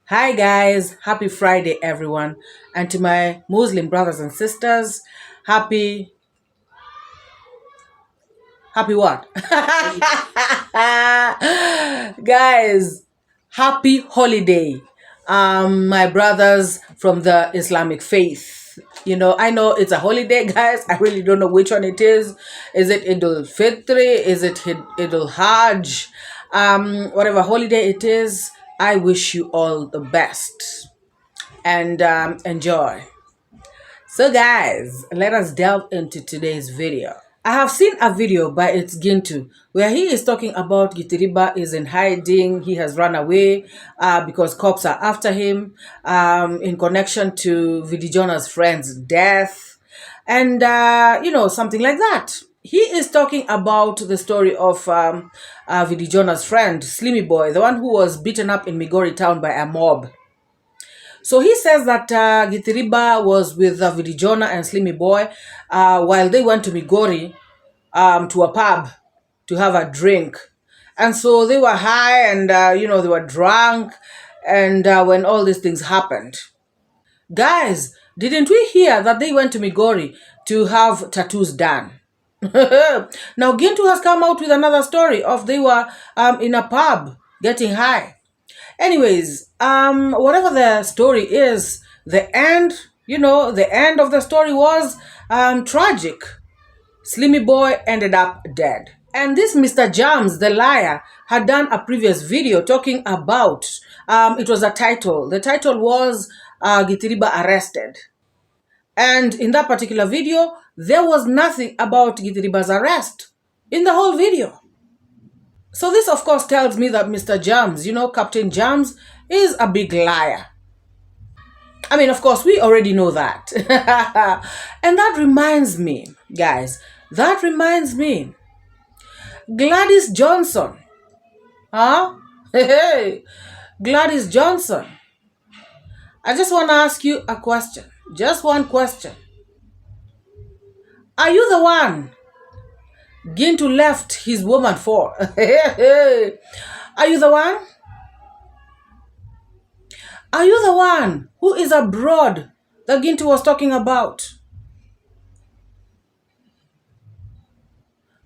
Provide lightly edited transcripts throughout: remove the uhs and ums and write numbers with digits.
Hi guys, happy Friday everyone. And to my Muslim brothers and sisters, happy what? Guys, happy holiday. My brothers from the Islamic faith. I know it's a holiday, guys. I really don't know which one it is. Is it Idul Fitri? Is it Idul Hajj? Whatever holiday it is, I wish you all the best and enjoy. So guys, let us delve into today's video. I have seen a video by Gintu where he is talking about Gitiriba is in hiding. He has run away because cops are after him in connection to Vidijona's friend's death and, something like that. He is talking about the story of Vidijona's friend, Slimmy Boy, the one who was beaten up in Migori town by a mob. So he says that Gitiriba was with Vidijona and Slimmy Boy while they went to Migori to a pub to have a drink. And so they were high and, they were drunk and when all these things happened. Guys, didn't we hear that they went to Migori to have tattoos done? Now Gintu has come out with another story of they were in a pub getting high. Anyways, whatever the story is, the end of the story was tragic. Slimmy Boy ended up dead. And this Mr. Jams, the liar, had done a previous video talking about, it was a title. The title was Gitiriba Arrested. And in that particular video, there was nothing about Gitiriba's arrest in the whole video. So this, of course, tells me that Mr. Jams, Captain Jams, is a big liar. I mean, of course, we already know that. And that reminds me, guys, Gladys Johnson. Huh? Hey, Gladys Johnson. I just want to ask you a question. Just one question. Are you the one Gintu left his woman for? Are you the one? Are you the one who is abroad that Gintu was talking about?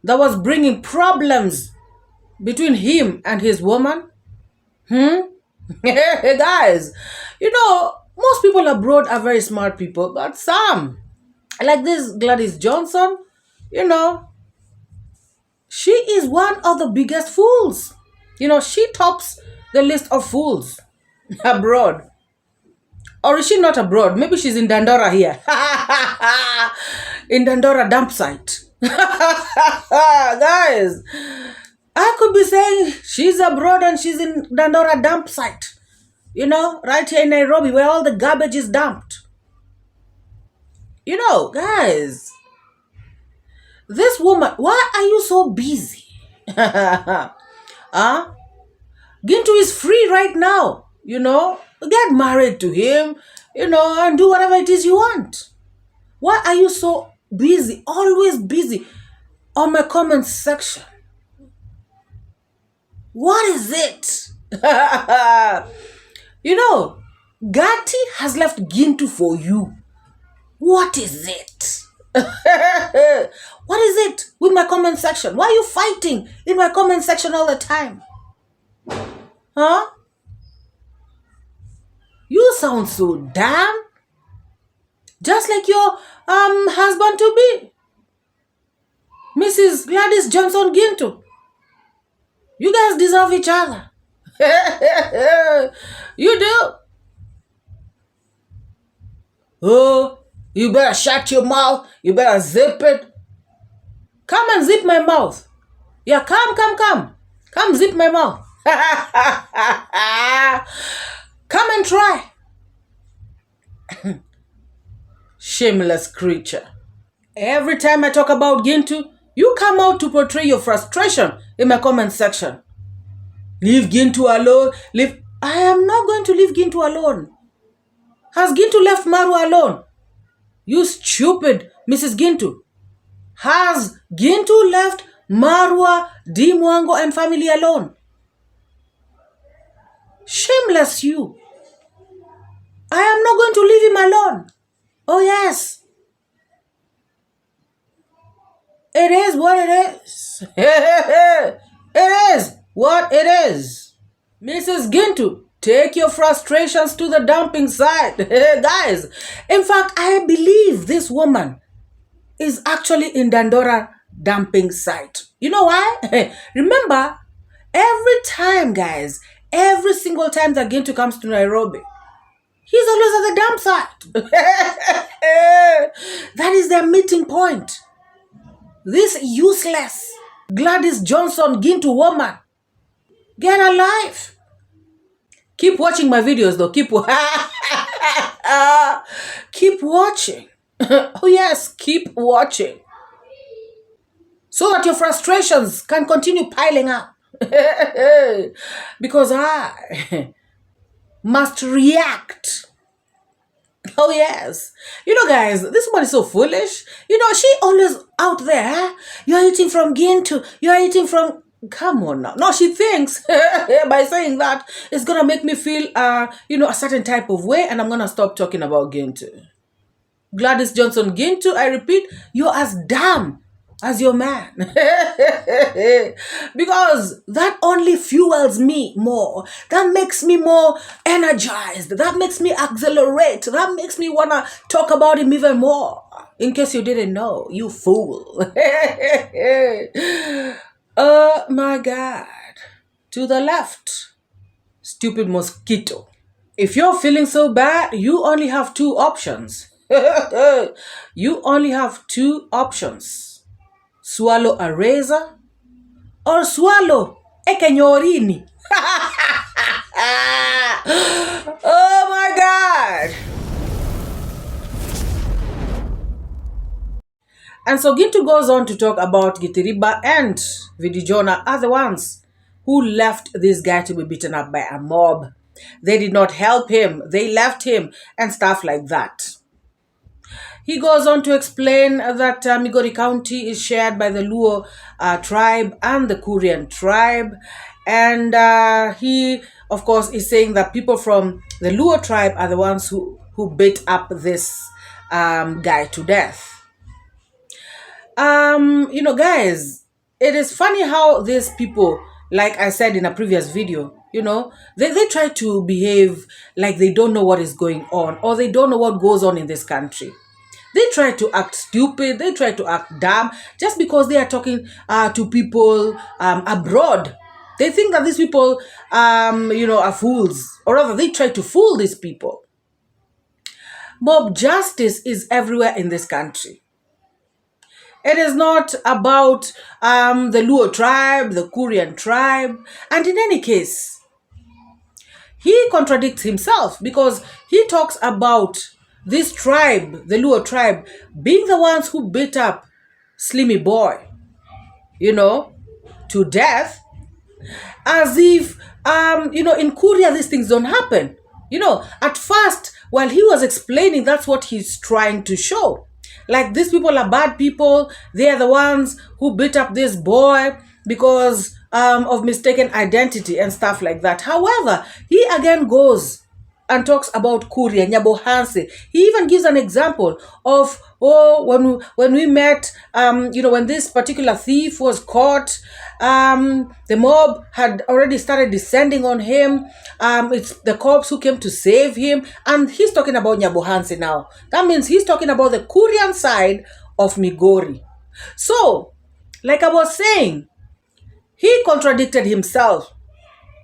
That was bringing problems between him and his woman? Guys, most people abroad are very smart people, but some, like this Gladys Johnson, she is one of the biggest fools. She tops the list of fools abroad. Or is she not abroad? Maybe she's in Dandora here. In Dandora dump site. Guys, I could be saying she's abroad and she's in Dandora dump site. Right here in Nairobi where all the garbage is dumped. Guys, this woman, why are you so busy? Gintu is free right now, Get married to him, and do whatever it is you want. Why are you so busy, always busy on my comment section? What is it? Gatti has left Gintu for you. What is it? What is it with my comment section? Why are you fighting in my comment section all the time? Huh? You sound so damn. Just like your husband to be, Mrs. Gladys Johnson Gintu. You guys deserve each other. You do. Oh, you better shut your mouth. You better zip it. Come and zip my mouth. Yeah, come. Come zip my mouth. Come and try. Shameless creature. Every time I talk about Gintu, you come out to portray your frustration in my comment section. Leave Gintu alone. I am not going to leave Gintu alone. Has Gintu left Marwa alone? You stupid Mrs. Gintu. Has Gintu left Marwa, D. Mwango and family alone? Shameless you. I am not going to leave him alone. Oh yes. It is what it is. It is what it is. Mrs. Gintu, take your frustrations to the dumping site. Guys, in fact, I believe this woman is actually in Dandora dumping site. You know why? Remember, every time, guys, every single time that Gintu comes to Nairobi, he's always at the dump site. That is their meeting point. This useless Gladys Johnson Gintu woman, get a life. Keep watching my videos though. Keep watching. Oh yes, keep watching. So that your frustrations can continue piling up. Because I must react. Oh yes. You know, guys, this woman is so foolish. You know, she always out there. You're eating from Gintu. You're eating from... Come on now. No, she thinks by saying that it's going to make me feel, you know, a certain type of way, and I'm going to stop talking about Gintu. Gladys Johnson Gintu, I repeat, you're as dumb as your man. Because that only fuels me more. That makes me more energized. That makes me accelerate. That makes me want to talk about him even more. In case you didn't know, you fool. Oh my God. To the left. Stupid mosquito. If you're feeling so bad, you only have two options. You only have two options. Swallow a razor or swallow a 𝐂𝐎𝐍𝐉𝐎𝐘. Oh my God. And so Gintu goes on to talk about Githiriba and Vijayana are the ones who left this guy to be beaten up by a mob. They did not help him. They left him and stuff like that. He goes on to explain that Migori County is shared by the Luo tribe and the Kurian tribe. And he, of course, is saying that people from the Luo tribe are the ones who beat up this guy to death. You know, guys, it is funny how these people, like I said in a previous video, you know, they try to behave like they don't know what is going on or they don't know what goes on in this country. They try to act stupid. They try to act dumb just because they are talking to people abroad. They think that these people, you know, are fools, or rather they try to fool these people. Mob justice is everywhere in this country. It is not about the Luo tribe, the Kurian tribe. And in any case, he contradicts himself because he talks about this tribe, the Luo tribe, being the ones who beat up Slimmy Boy, you know, to death, as if, you know, in Kuria, these things don't happen. You know, at first, while he was explaining, that's what he's trying to show. Like, these people are bad people. They are the ones who beat up this boy because of mistaken identity and stuff like that. However, he again goes and talks about Kuria, Nyabohanse. He even gives an example of, oh, when we met, you know, when this particular thief was caught, the mob had already started descending on him. It's the cops who came to save him. And he's talking about Nyabohanse now. That means he's talking about the Kurian side of Migori. So, like I was saying, he contradicted himself.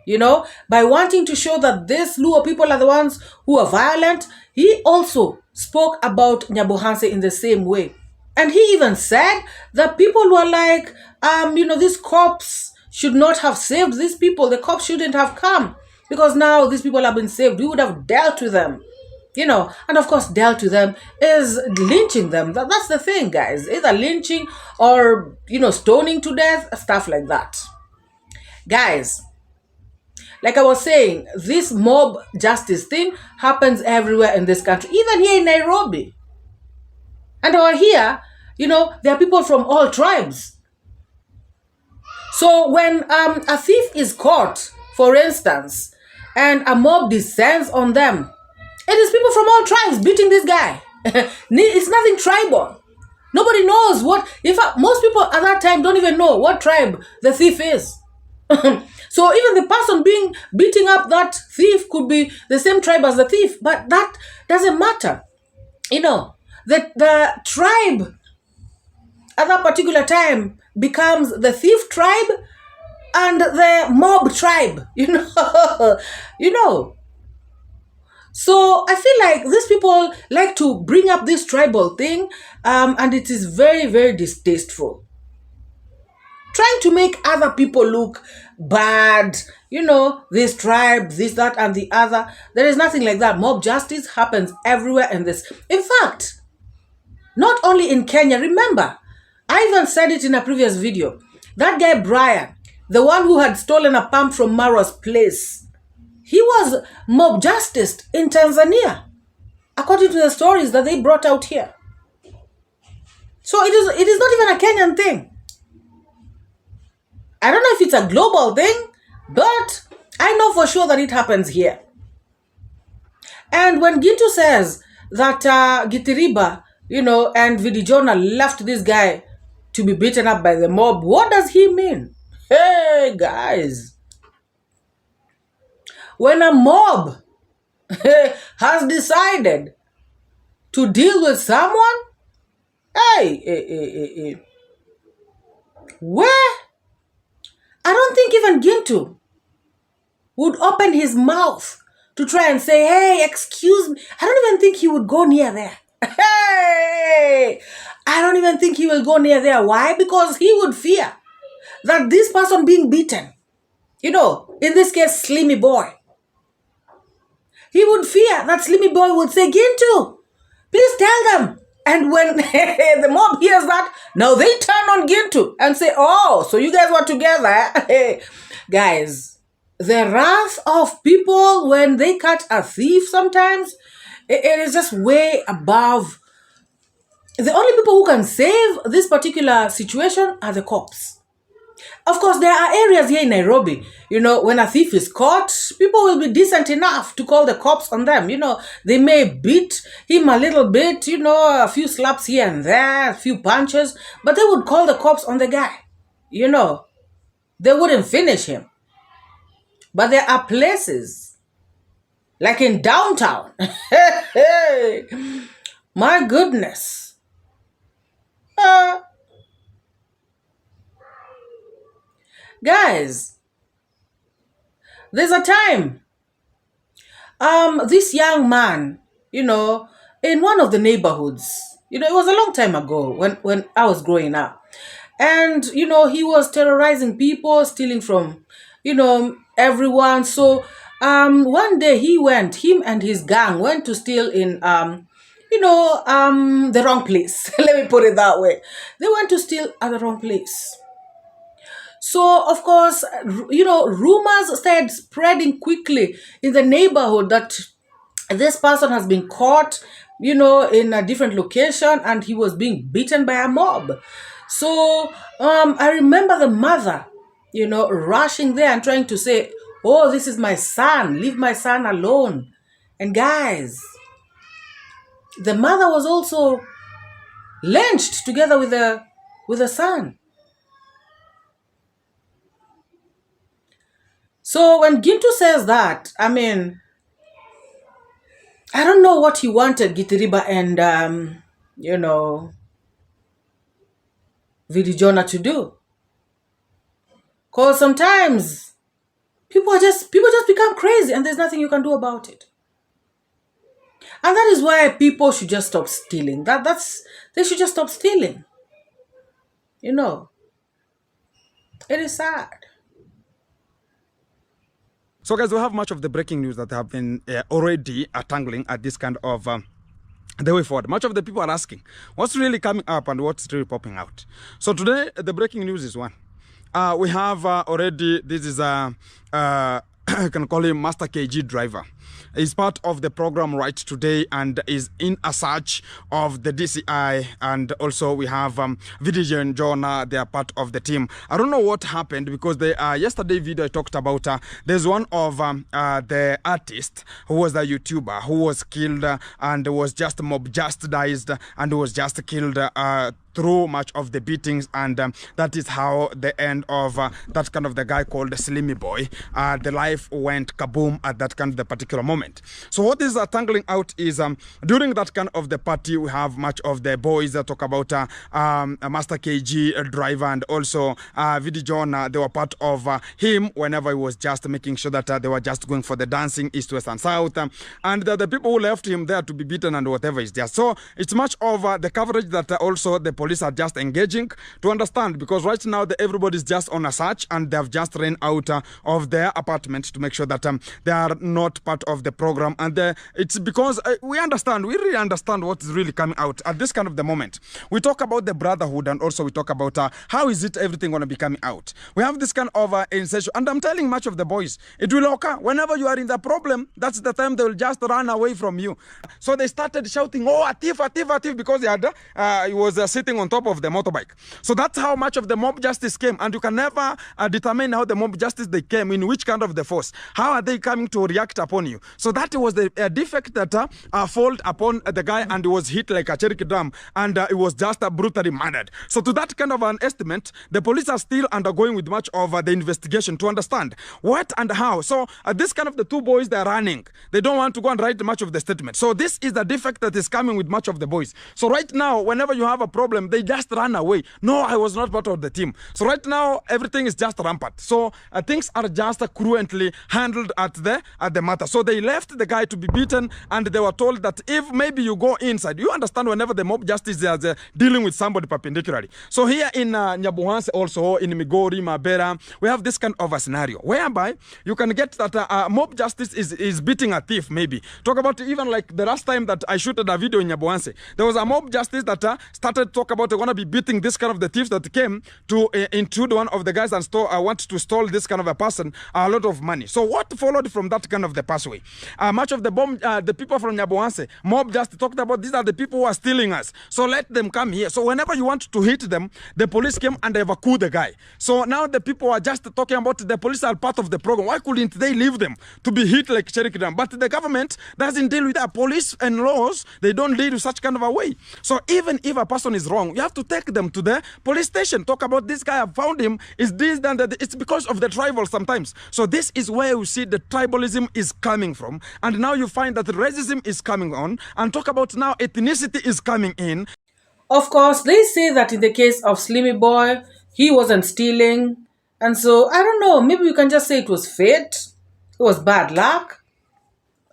You know, by wanting to show that these Luo people are the ones who are violent, he also spoke about Nyabohanse in the same way. And he even said that people were like, you know, these cops should not have saved these people. The cops shouldn't have come because now these people have been saved. We would have dealt with them, you know. And of course, dealt with them is lynching them. That's the thing, guys. Either lynching or, you know, stoning to death, stuff like that. Guys, like I was saying, this mob justice thing happens everywhere in this country, even here in Nairobi. And over here, you know, there are people from all tribes. So when a thief is caught, for instance, and a mob descends on them It is people from all tribes beating this guy. It's nothing tribal. Nobody knows what. In fact, most people at that time don't even know what tribe the thief is. So even the person beating up that thief could be the same tribe as the thief, but that doesn't matter. You know, the tribe at that particular time becomes the thief tribe and the mob tribe. You know. So I feel like these people like to bring up this tribal thing, and it is very, very distasteful. Trying to make other people look bad, this tribe, this, that, and the other. There is nothing like that. Mob justice happens everywhere in this. In fact, not only in Kenya. Remember, I even said it in a previous video. That guy Brian, the one who had stolen a pump from MORAA's place, he was mob justiced in Tanzania, according to the stories that they brought out here. So it is not even a Kenyan thing. I don't know if it's a global thing, but I know for sure that it happens here. And when Gintu says that Githiriba, and Vijayona left this guy to be beaten up by the mob, what does he mean? Hey, guys. When a mob has decided to deal with someone, where? I don't think even Gintu would open his mouth to try and say, hey, excuse me. I don't even think he would go near there. Hey! I don't even think he will go near there. Why? Because he would fear that this person being beaten, in this case, Slimmy Boy, he would fear that Slimmy Boy would say, Gintu, please tell them. And when the mob hears that, now they turn on Gintu and say, oh, so you guys were together. Guys, the wrath of people when they catch a thief sometimes, it is just way above. The only people who can save this particular situation are the cops. Of course, there are areas here in Nairobi, when a thief is caught, people will be decent enough to call the cops on them. They may beat him a little bit, a few slaps here and there, a few punches, but they would call the cops on the guy. They wouldn't finish him. But there are places, like in downtown. My goodness. Guys, there's a time, this young man, in one of the neighborhoods, it was a long time ago when I was growing up. And, he was terrorizing people, stealing from, everyone. So, one day him and his gang went to steal in, the wrong place. Let me put it that way. They went to steal at the wrong place. So, of course, rumors started spreading quickly in the neighborhood that this person has been caught, in a different location and he was being beaten by a mob. So, I remember the mother, rushing there and trying to say, oh, this is my son, leave my son alone. And guys, the mother was also lynched together with the son. So when Gintu says that, I don't know what he wanted Githiriba and, Vijayona to do. Because sometimes people just become crazy and there's nothing you can do about it. And that is why people should just stop stealing. They should just stop stealing. It is sad. So guys, we have much of the breaking news that have been already tangling at this kind of the way forward. Much of the people are asking, what's really coming up and what's really popping out? So today, the breaking news is one. We have already, this is I can call him Master KG driver. is part of the program right today and is in a search of the DCI, and also we have Video and Jonah. They are part of the team. I don't know what happened because the yesterday video I talked about, there's one of the artists who was a YouTuber who was killed and was just mob justized and was just killed through much of the beatings, and that is how the end of that kind of the guy called Slimy Boy, the life went kaboom at that kind of the particular moment. So what is tangling out is during that kind of the party, we have much of the boys that talk about Master KG driver and also Video John. They were part of him whenever he was just making sure that they were just going for the dancing east, west and south, and the people who left him there to be beaten and whatever is there. So it's much of the coverage that also the police are just engaging to understand, because right now everybody's just on a search and they have just ran out of their apartment to make sure that they are not part of the program. And it's because we really understand what is really coming out at this kind of the moment. We talk about the brotherhood and also we talk about how is it everything going to be coming out. We have this kind of insertion, and I'm telling much of the boys, it will occur whenever you are in the problem. That's the time they will just run away from you. So they started shouting, oh, a thief, a thief, a thief, because he was sitting on top of the motorbike. So that's how much of the mob justice came, and you can never determine how the mob justice they came, in which kind of the force, how are they coming to react upon you. So that was the defect that fall upon the guy, and he was hit like a cherry drum, and it was just brutally murdered. So to that kind of an estimate, the police are still undergoing with much of the investigation to understand what and how. So this kind of the two boys, they're running. They don't want to go and write much of the statement. So this is the defect that is coming with much of the boys. So right now, whenever you have a problem, they just run away. No, I was not part of the team. So right now, everything is just rampant. So things are just cruently handled at the matter. So they left the guy to be beaten, and they were told that if maybe you go inside, you understand whenever the mob justice is dealing with somebody perpendicularly. So here in Nyabuhanse, also in Migori, Mabera, we have this kind of a scenario whereby you can get that mob justice is beating a thief. Maybe talk about even like the last time that I shooted a video in Nyabuhanse, there was a mob justice that started to talk about they're gonna be beating this kind of the thieves that came to intrude one of the guys and want to stole this kind of a person a lot of money. So what followed from that kind of the pathway? Much of the people from Nyabuhanse, mob just talked about these are the people who are stealing us, so let them come here. So whenever you want to hit them, the police came and evacuated the guy. So now the people are just talking about the police are part of the program. Why couldn't they leave them to be hit like cherry drum? But the government doesn't deal with that. Police and laws, they don't deal with such kind of a way. So even if a person is wrong, you have to take them to the police station. Talk about this guy, I found him, is this, then that. It's because of the tribal sometimes. So this is where you see the tribalism is coming from. And now you find that racism is coming on. And talk about now ethnicity is coming in. Of course, they say that in the case of Slimy Boy, he wasn't stealing. And so, I don't know, maybe you can just say it was fate. It was bad luck.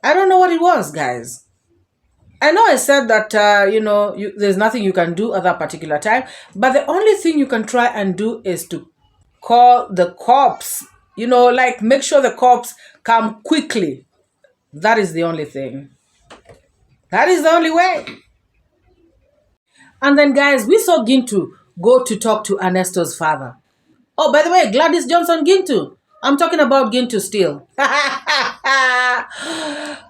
I don't know what it was, guys. I know I said that, there's nothing you can do at that particular time. But the only thing you can try and do is to call the cops. Like make sure the cops come quickly. That is the only thing. That is the only way. And then, guys, we saw Gintu go to talk to Ernesto's father. Oh, by the way, Gladys Johnson Gintu. I'm talking about Gintu still.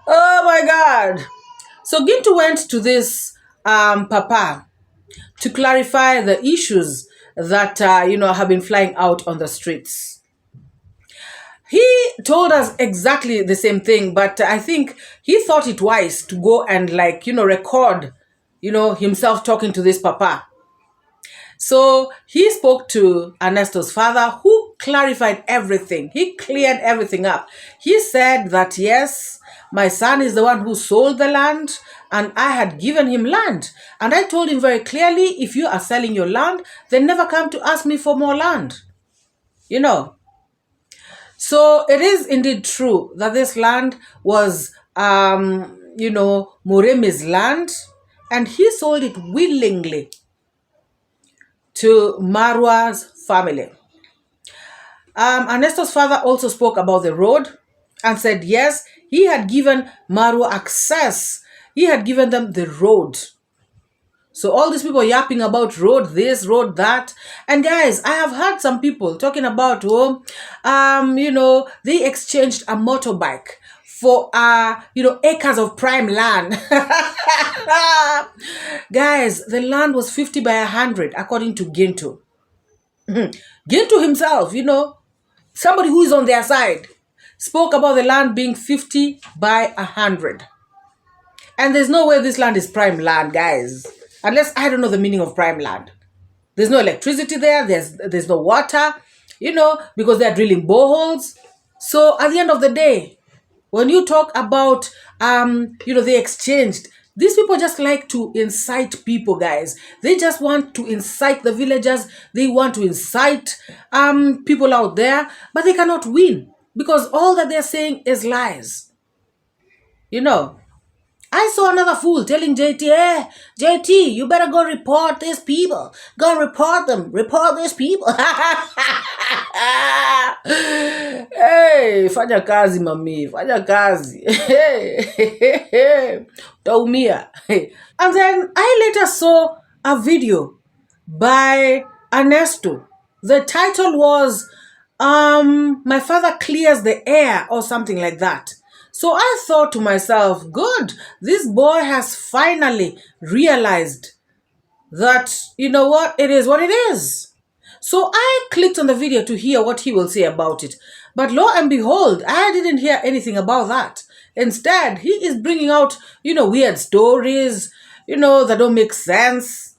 Oh, my God. So Gintu went to this papa to clarify the issues that, have been flying out on the streets. He told us exactly the same thing, but I think he thought it wise to go and record, himself talking to this papa. So he spoke to Ernesto's father, who clarified everything. He cleared everything up. He said that, yes, my son is the one who sold the land, and I had given him land. And I told him very clearly, if you are selling your land, then never come to ask me for more land. So it is indeed true that this land was, Moremi's land, and he sold it willingly to Marwa's family. Ernesto's father also spoke about the road and said, yes, he had given Marwa access. He had given them the road. So all these people yapping about road this, road that. And guys, I have heard some people talking about, they exchanged a motorbike for acres of prime land. Guys, the land was 50 by 100 according to Gintu. Gintu himself, somebody who is on their side, spoke about the land being 50 by 100. And there's no way this land is prime land, guys. Unless I don't know the meaning of prime land. There's no electricity there. There's no water, because they're drilling boreholes. So at the end of the day, when you talk about, they exchanged, these people just like to incite people, guys. They just want to incite the villagers. They want to incite people out there, but they cannot win because all that they're saying is lies. I saw another fool telling JT, JT, you better go report these people. Go report them. Report these people. Hey, fanya kazi mami. Fanya kazi. Taumia. And then I later saw a video by Ernesto. The title was, My Father Clears the Air or something like that. So I thought to myself, good, this boy has finally realized that, it is what it is. So I clicked on the video to hear what he will say about it. But lo and behold, I didn't hear anything about that. Instead, he is bringing out, weird stories, that don't make sense,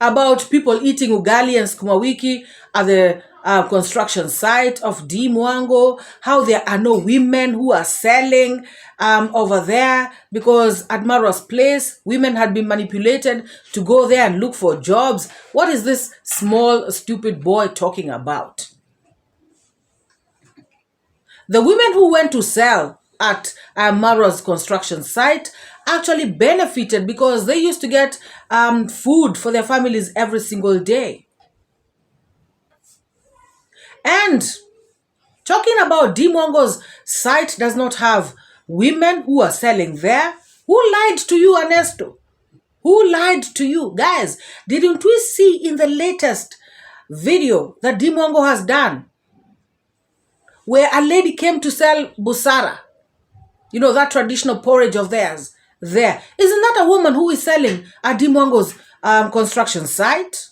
about people eating ugali and sukuma wiki at the construction site of Mwango, how there are no women who are selling over there because at Marwa's place, women had been manipulated to go there and look for jobs. What is this small, stupid boy talking about? The women who went to sell at Marwa's construction site actually benefited because they used to get food for their families every single day. And talking about Mwango's site does not have women who are selling there. Who lied to you, Ernesto? Who lied to you? Guys, didn't we see in the latest video that Mwango has done where a lady came to sell busara? That traditional porridge of theirs there. Isn't that a woman who is selling at Mwango's construction site?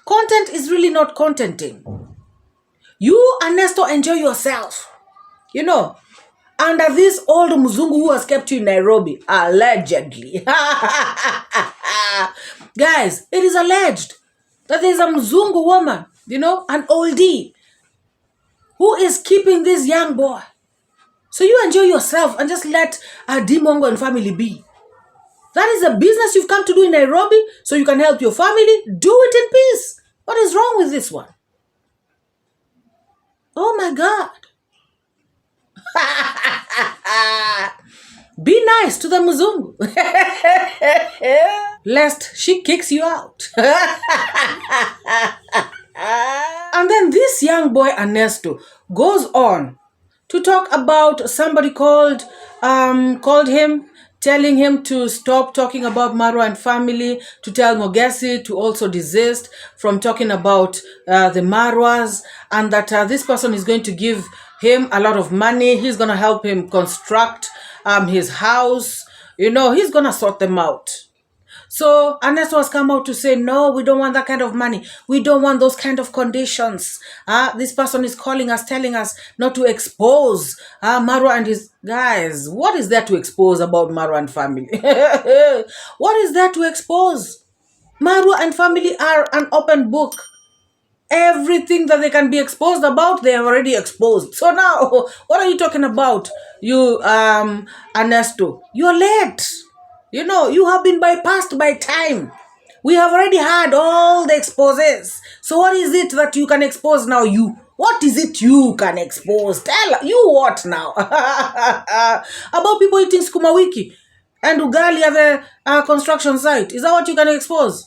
Content is really not contenting. You, Ernesto, enjoy yourself. Under this old Mzungu who has kept you in Nairobi, allegedly. Guys, it is alleged that there is a Mzungu woman, an oldie, who is keeping this young boy. So you enjoy yourself and just let Mwango and family be. That is a business you've come to do in Nairobi so you can help your family. Do it in peace. What is wrong with this one? Oh my God. Be nice to the Mzungu. Lest she kicks you out. And then this young boy, Ernesto, goes on to talk about somebody called him, telling him to stop talking about Marwa and family, to tell Mogesi to also desist from talking about the Marwas, and that this person is going to give him a lot of money. He's going to help him construct his house. He's going to sort them out. So Ernesto has come out to say, no, we don't want that kind of money. We don't want those kind of conditions. This person is calling us, telling us not to expose Marwa and his guys. What is there to expose about Marwa and family? What is there to expose? Marwa and family are an open book. Everything that they can be exposed about, they have already exposed. So now, what are you talking about, you Ernesto? You're late. You have been bypassed by time. We have already had all the exposes. So what is it that you can expose now? What is it you can expose? Tell you what now? About people eating sukuma wiki and ugali at the construction site. Is that what you can expose?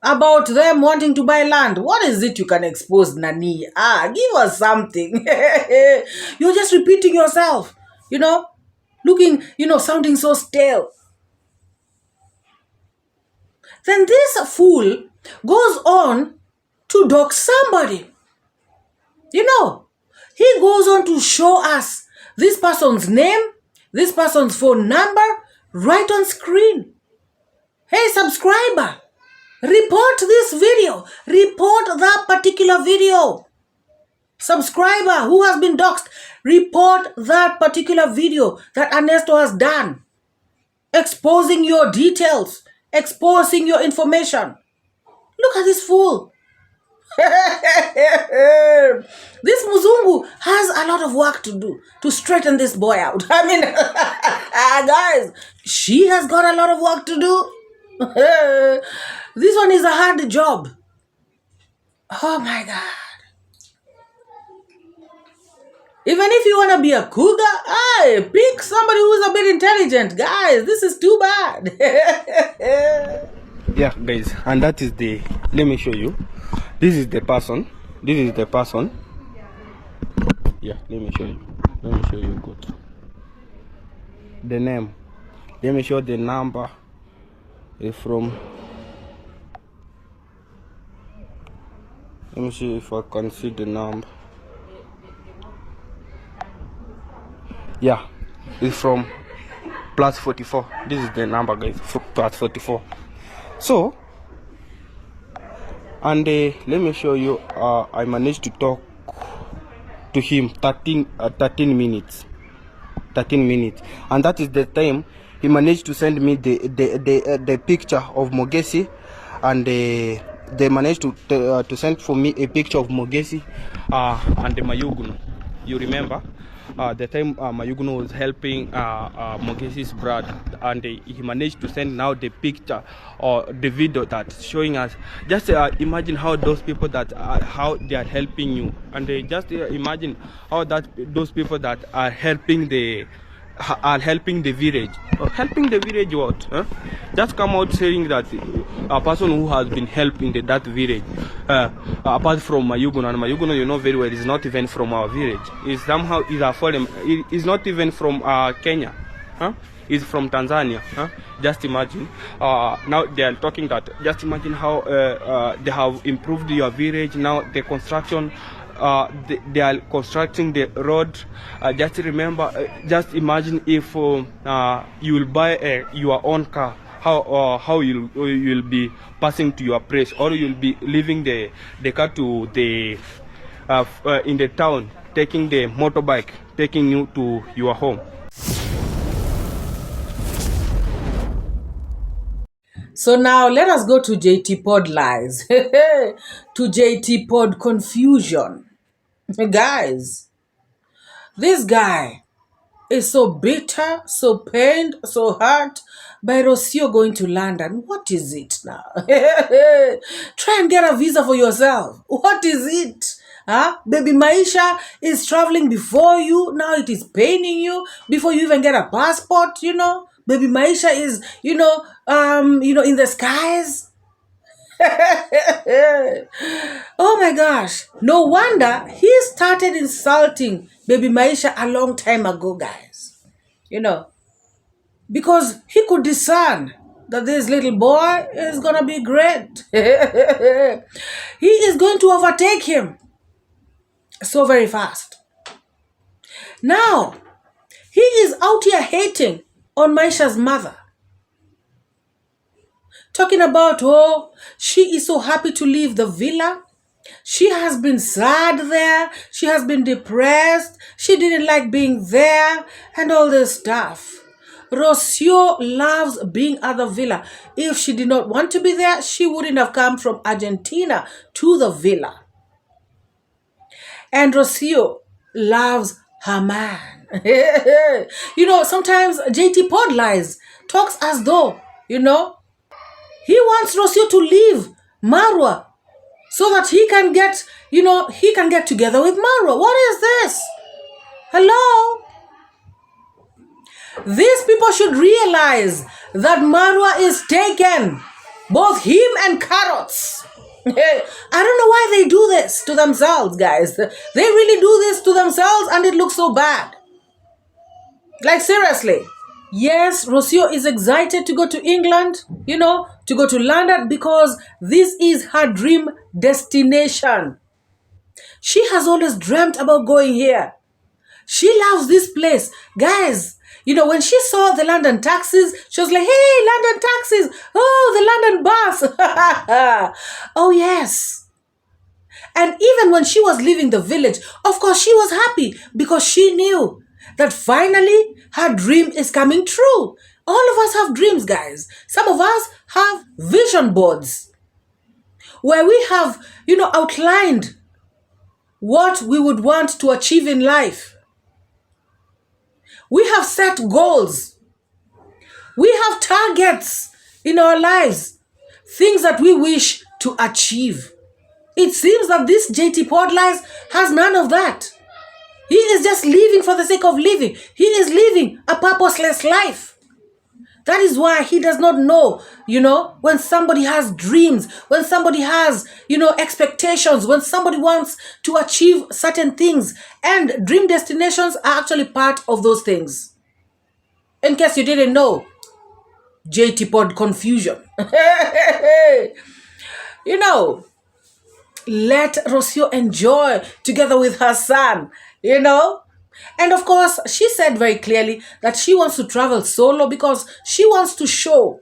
About them wanting to buy land. What is it you can expose, Nani? Give us something. You're just repeating yourself. Looking, sounding so stale. Then this fool goes on to dox somebody. He He goes on to show us this person's name, this person's phone number, right on screen. Hey, subscriber, report this video. Report that particular video. Subscriber who has been doxxed, report that particular video that Ernesto has done. Exposing your details, exposing your information. Look at this fool. This Muzungu has a lot of work to do to straighten this boy out. I mean, guys, she has got a lot of work to do. This one is a hard job. Oh my God. Even if you want to be a cougar, pick somebody who's a bit intelligent. Guys, this is too bad. Yeah, guys, and that is the, let me show you. This is the person. This is the person. Yeah, let me show you. Let me show you good. The name. Let me show the number. From. Let me see if I can see the number. Yeah, it's from +44. This is the number, guys. +44. So, and let me show you. I managed to talk to him 13 minutes. 13 minutes, and that is the time he managed to send me the picture of Mogesi, and they managed to send for me a picture of Mogesi and the Mayuguno. You remember? The time Mayuguno was helping Mogesi's brother, and he managed to send now the picture or the video that's showing us. Just imagine how those people that how they are helping you, and just imagine how those people that are helping the village. Helping the village what? Huh? Just come out saying that a person who has been helping that village, apart from Mayuguno, and Mayuguno, you know very well, is not even from our village. Is somehow is a foreign. Is not even from Kenya. Huh? Is from Tanzania. Huh? Just imagine. Now they are talking that. Just imagine how they have improved your village. Now the construction. They are constructing the road. Just remember, just imagine if you will buy your own car, how you'll be passing to your place, or you'll be leaving the car to the in the town, taking the motorbike, taking you to your home. So now let us go to JT Pod Lies, to JT Pod Confusion. Guys, this guy is so bitter, so pained, so hurt by Rocio going to London. What is it now? Try and get a visa for yourself. What is it? Huh? Baby Maisha is traveling before you. Now it is paining you before you even get a passport, you know. Baby Maisha is, in the skies. Oh my gosh. No wonder he started insulting Baby Maisha a long time ago, guys. Because he could discern that this little boy is going to be great. He is going to overtake him so very fast. Now, he is out here hating on Maisha's mother. Talking about, she is so happy to leave the villa. She has been sad there. She has been depressed. She didn't like being there and all this stuff. Rocio loves being at the villa. If she did not want to be there, she wouldn't have come from Argentina to the villa. And Rocio loves her man. Sometimes JT Pod Lies talks as though, he wants Rocio to leave Marwa so that he can get together with Marwa. What is this? Hello? These people should realize that Marwa is taken. Both him and Carrots. I don't know why they do this to themselves, guys. They really do this to themselves, and it looks so bad. Like, seriously. Yes, Rocio is excited to go to England, to go to London, because this is her dream destination. she has always dreamt about going here. She loves this place. Guys, you know, when she saw the London taxis, she was like, hey, London taxis. Oh, the London bus. Oh, yes. And even when she was leaving the village, of course, she was happy because she knew that finally her dream is coming true. All of us have dreams, guys. Some of us have vision boards where we have, you know, outlined what we would want to achieve in life. We have set goals. We have targets in our lives, things that we wish to achieve. It seems that this JT Podlies has none of that. He is just living for the sake of living. He is living a purposeless life. That is why he does not know, you know, when somebody has dreams, when somebody has, you know, expectations, when somebody wants to achieve certain things. And dream destinations are actually part of those things. In case you didn't know, JT Pod Confusion. You know, let Rocio enjoy together with her son, you know. And of course, she said very clearly that she wants to travel solo because she wants to show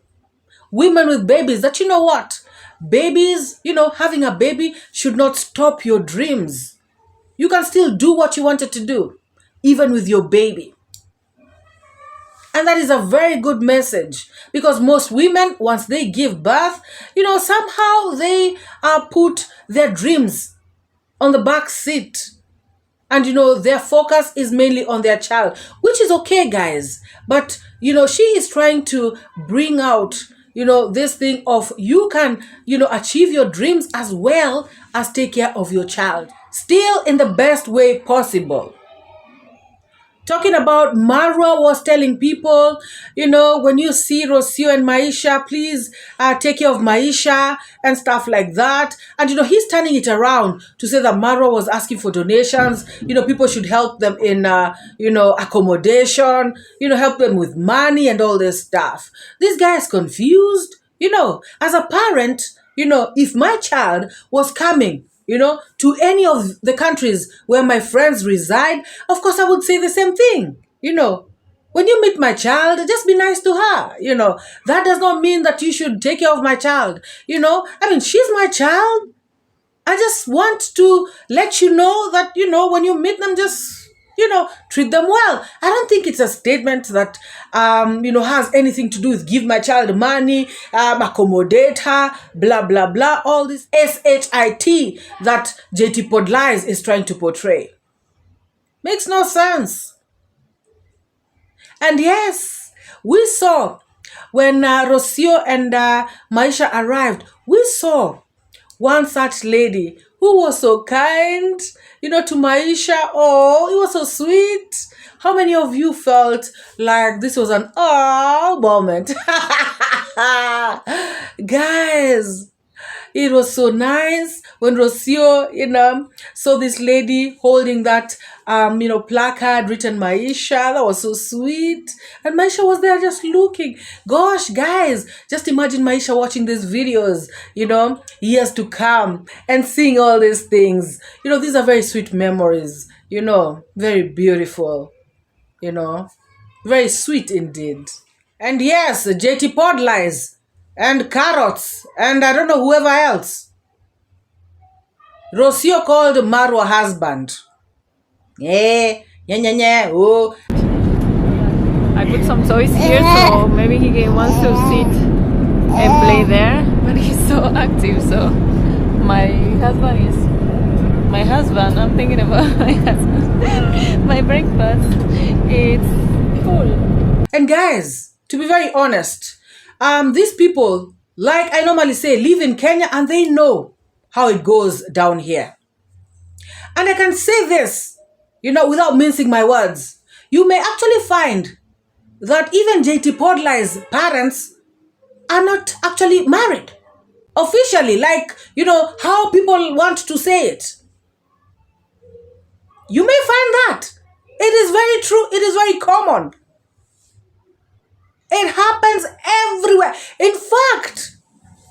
women with babies that, you know what, babies, you know, having a baby should not stop your dreams. You can still do what you wanted to do, even with your baby. And that is a very good message because most women, once they give birth, you know, somehow they put their dreams on the back seat. And, you know, their focus is mainly on their child, which is okay, guys. But, you know, she is trying to bring out, you know, this thing of you can, you know, achieve your dreams as well as take care of your child, still in the best way possible. Talking about Marwa was telling people, you know, when you see Rocio and Maisha, please take care of Maisha and stuff like that. And, you know, he's turning it around to say that Marwa was asking for donations. You know, people should help them in, you know, accommodation, you know, help them with money and all this stuff. This guy is confused. You know, as a parent, you know, if my child was coming, you know, to any of the countries where my friends reside, of course, I would say the same thing. You know, when you meet my child, just be nice to her. You know, that does not mean that you should take care of my child. You know, I mean, she's my child. I just want to let you know that, you know, when you meet them, just, you know, treat them well. I don't think it's a statement that, you know, has anything to do with give my child money, accommodate her, blah, blah, blah. All this SHIT that JT Podlies is trying to portray. Makes no sense. And yes, we saw when Rocio and Maisha arrived, we saw one such lady who was so kind, you know, to Maisha. Oh, it was so sweet. How many of you felt like this was an moment? Guys, it was so nice when Rocio, you know, saw this lady holding that, you know, placard written Maisha. That was so sweet. And Maisha was there just looking. Gosh, guys, just imagine Maisha watching these videos, you know, years to come and seeing all these things. You know, these are very sweet memories, you know, very beautiful, you know, very sweet indeed. And yes, JT Podlies and Carrots and I don't know whoever else. Rocio called Marwa husband. Oh. I put some toys here, so maybe he wants to sit and play there. But he's so active, so my husband is my husband. I'm thinking about my husband. My breakfast, it's full. And guys, to be very honest, these people, like I normally say, live in Kenya and they know how it goes down here. And I can say this, you know, without mincing my words. You may actually find that even JT Podlies' parents are not actually married officially, like, you know, how people want to say it. You may find that. It is very true. It is very common. It happens everywhere. In fact,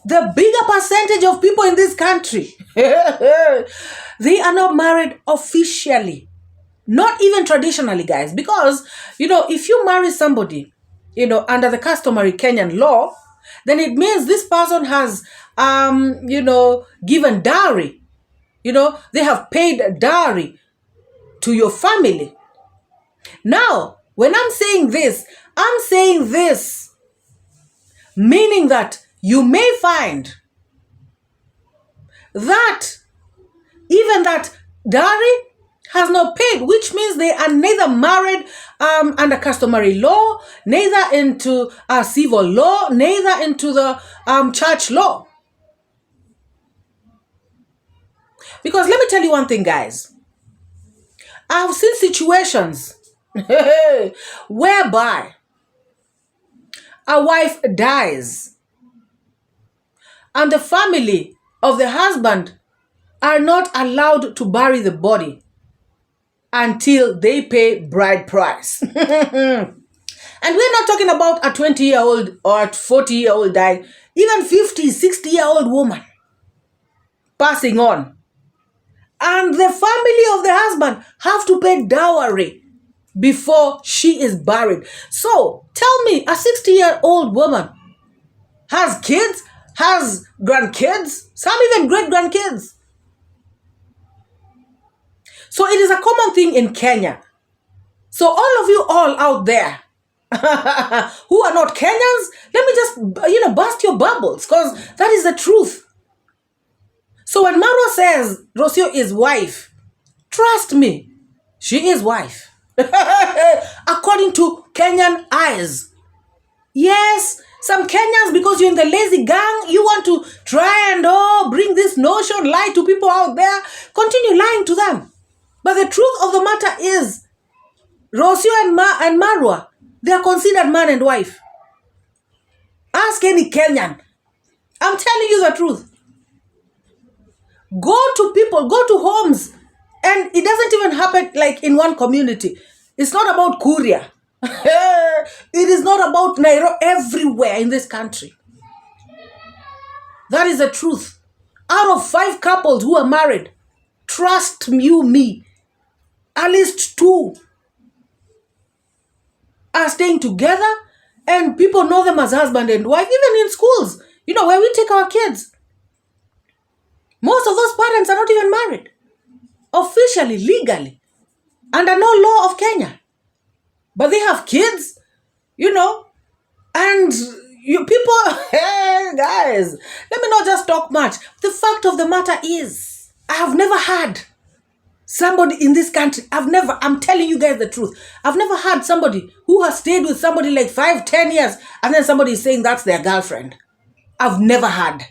the bigger percentage of people in this country, they are not married officially. Not even traditionally, guys. Because, if you marry somebody, under the customary Kenyan law, then it means this person has, given dowry. They have paid dowry to your family. Now, when I'm saying this meaning that you may find that even that dowry has not paid, which means they are neither married under customary law, neither into civil law, neither into the church law. Because let me tell you one thing, guys. I've seen situations whereby a wife dies and the family of the husband are not allowed to bury the body until they pay bride price. And we're not talking about a 20-year-old or a 40-year-old dying, even 50, 60-year-old woman passing on. And the family of the husband have to pay dowry before she is buried. So tell me, a 60-year-old woman has kids, has grandkids, some even great-grandkids. So it is a common thing in Kenya. So all of you all out there who are not Kenyans, let me just, burst your bubbles, because that is the truth. So when Marwa says Rocio is wife, trust me, she is wife. According to Kenyan eyes. Yes, some Kenyans, because you're in the lazy gang, you want to try and bring this notion, lie to people out there, continue lying to them. But the truth of the matter is, Rocio and Marwa, they are considered man and wife. Ask any Kenyan. I'm telling you the truth. Go to people, go to homes, and it doesn't even happen like in one community. It's not about Kuria. It is not about Nairobi, everywhere in this country. That is the truth. Out of 5 couples who are married, trust you me, at least 2 are staying together, and people know them as husband and wife, even in schools, where we take our kids. Most of those parents are not even married, officially, legally, under no law of Kenya. But they have kids, and you people, hey guys, let me not just talk much. The fact of the matter is, I have never had somebody in this country, I'm telling you guys the truth, I've never had somebody who has stayed with somebody like 5, 10 years, and then somebody is saying that's their girlfriend. I've never had.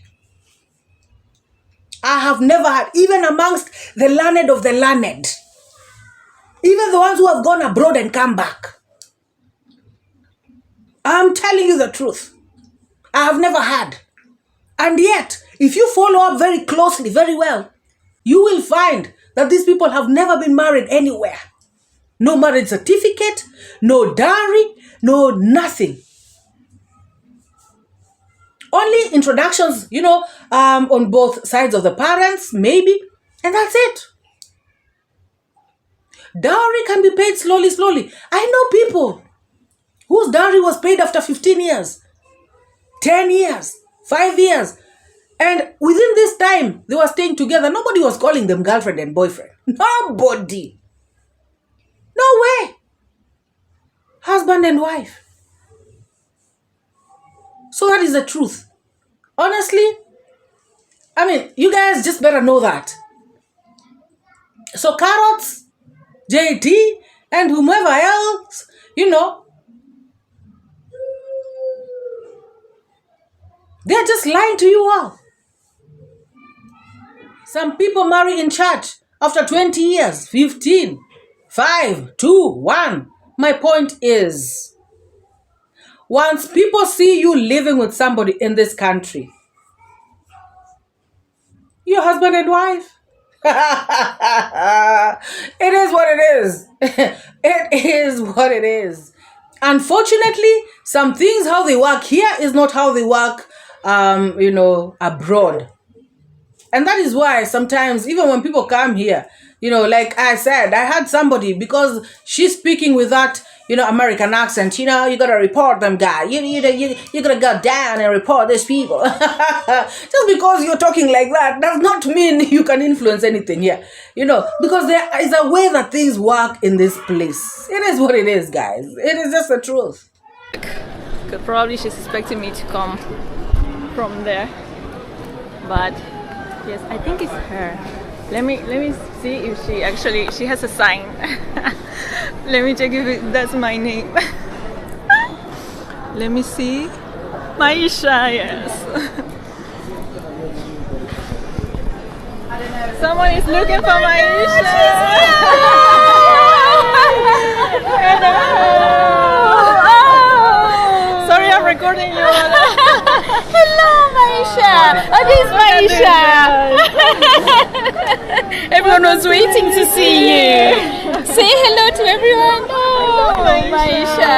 I have never had, even amongst the learned of the learned, even the ones who have gone abroad and come back. I'm telling you the truth. I have never had. And yet, if you follow up very closely, very well, you will find that these people have never been married anywhere. No marriage certificate, no dowry, no nothing. Only introductions, on both sides of the parents, maybe, and that's it. Dowry can be paid slowly. I know people whose dowry was paid after 15 years, 10 years, 5 years. And within this time, they were staying together. Nobody was calling them girlfriend and boyfriend. Nobody. No way. Husband and wife. So that is the truth. Honestly, you guys just better know that. So Carrots, JT, and whomever else, they're just lying to you all. Some people marry in church after 20 years, 15, 5, 2, 1. My point is, once people see you living with somebody in this country, your husband and wife, it is what it is. It is what it is. Unfortunately, some things, how they work here is not how they work abroad. And that is why sometimes, even when people come here, like I said, I had somebody, because she's speaking with that, American accent, you gotta report them, guy. You gotta go down and report these people. Just because you're talking like that does not mean you can influence anything here, because there is a way that things work in this place. It is what it is, guys. It is just the truth. Probably she's expecting me to come from there, but yes, I think it's her. Let me see if she has a sign. Let me check if that's my name. Let me see. Maisha, yes. Someone is looking for Maisha. Hello. Oh. Sorry, I'm recording you. Hello, Maisha. Oh, this is Maisha. Everyone was waiting to see you. Say hello to everyone. Oh, Maisha.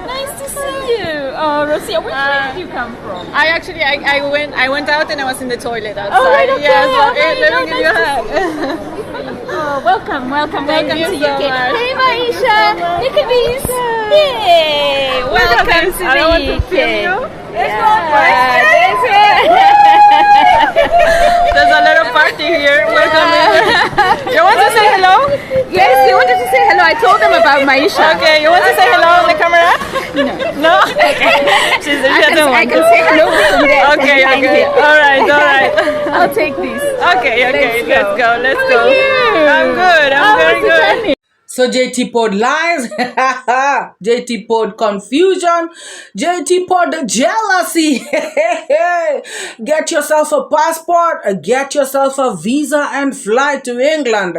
Nice to see you. Oh, Rosia, where did you come from? I went out and I was in the toilet outside. Oh, right, okay. Yeah, so Okay, let me give you a hug. Oh, welcome Thank to you so UK. much. Hey, Maisha. Look at this. Yay. Welcome to I the don't want to UK. film you. Yeah, There's a little party here. Welcome. You want to say hello? yes, they wanted to say hello. I told them about Maisha. Okay, you want to say hello on the camera? No? Okay. I can say hello from there. Okay. Here. All right. I'll take this. Okay. Let's go. Let's How go. are you? I'm good. I'm very good. So JT Pod lies, JT Pod confusion, JT Pod jealousy. Get yourself a passport, get yourself a visa and fly to England.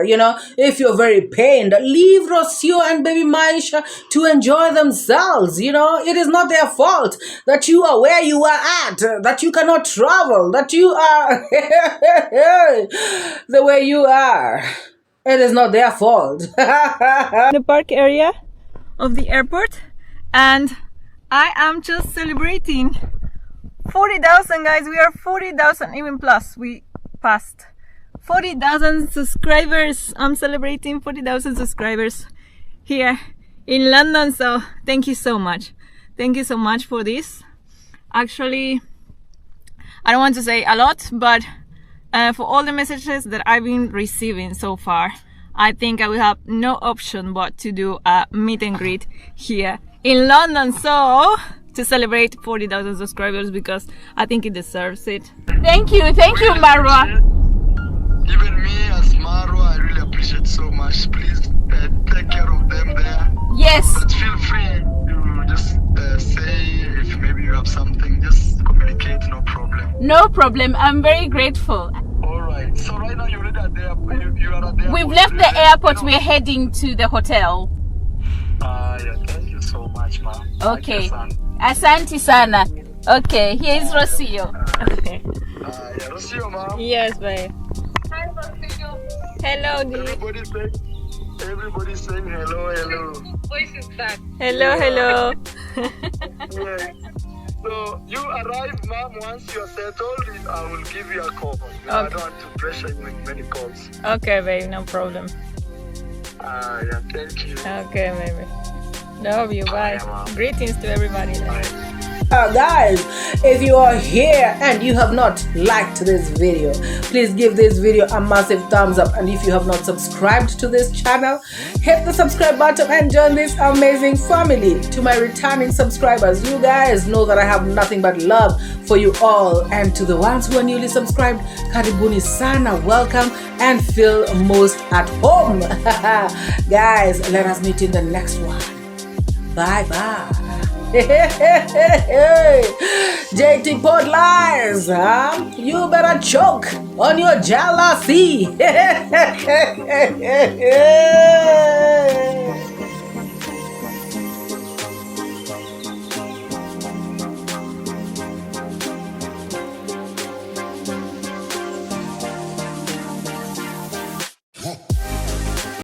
If you're very pained, leave Rocio and baby Maisha to enjoy themselves. It is not their fault that you are where you are at, that you cannot travel, that you are the way you are. It is not their fault. The park area of the airport, and I am just celebrating 40,000, guys. We are 40,000, even plus. We passed 40,000 subscribers. I'm celebrating 40,000 subscribers here in London. So thank you so much. Thank you so much for this. Actually, I don't want to say a lot, but for all the messages that I've been receiving so far, I think I will have no option but to do a meet and greet here in London. So to celebrate 40,000 subscribers, because I think it deserves it. Thank you, Marwa. Even me as Marwa, I really appreciate so much. Please take care of them there. Yes. But feel free to just say if maybe you have something, just communicate, no problem. No problem. I'm very grateful. Alright, so right now you're already at the airport. You are at the airport. We've left the airport. We're heading to the hotel. Yeah, thank you so much, ma'am. Okay. Asante sana. Okay, here is Rocio. Okay. Yeah, Rocio, ma'am. Yes, babe. Hi, Rocio. Hello, dear. Everybody's saying hello. Voice is back. Hello. Yeah. So you arrive, ma'am. Once you're settled, I will give you a call. I don't want to pressure you with many calls. Okay, babe, no problem. Yeah, thank you. Okay, baby. Love you. Bye. Greetings to everybody. Bye. Guys, if you are here and you have not liked this video, please give this video a massive thumbs up, and if you have not subscribed to this channel, hit the subscribe button and join this amazing family. To my returning subscribers, you guys know that I have nothing but love for you all, and to the ones who are newly subscribed, karibuni sana, welcome and feel most at home. Guys, let us meet in the next one. Bye. JT Pod lies, huh? You better choke on your jealousy.